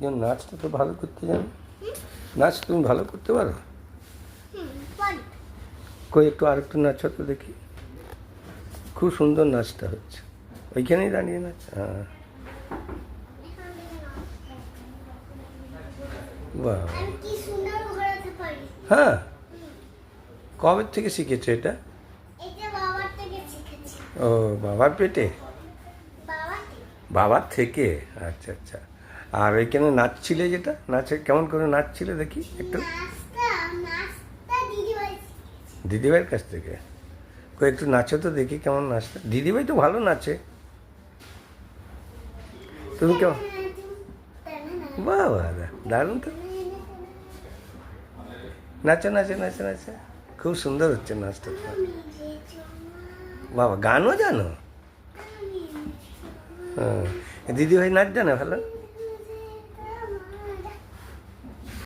যেন নাচটা তো ভালো করতে জানো। নাচ তুমি ভালো করতে পারো। কই একটু আরেকটু নাচো তো দেখি। খুব সুন্দর নাচটা হচ্ছে। ওইখানেই দাঁড়িয়ে নাচ। হ্যাঁ, বাহ। হ্যাঁ, কবে থেকে শিখেছো এটা? ও, বাবার পেটে? বাবার থেকে? আচ্ছা আচ্ছা। আর ওইখানে নাচছিলে যেটা, নাচে কেমন করে নাচছিলে দেখি একটু। দিদিভাইয়ের কাছ থেকে? কই একটু নাচো তো দেখি কেমন নাচটা। দিদিভাই তো ভালো নাচে। তুমি কেমন? বাহ বাহ, দারুণ তো। নাচো নাচো নাচো নাচো, খুব সুন্দর হচ্ছে নাচটা তোমার। বাবা, গানও জানো? হ্যাঁ, দিদিভাই নাচ জানে ভালো?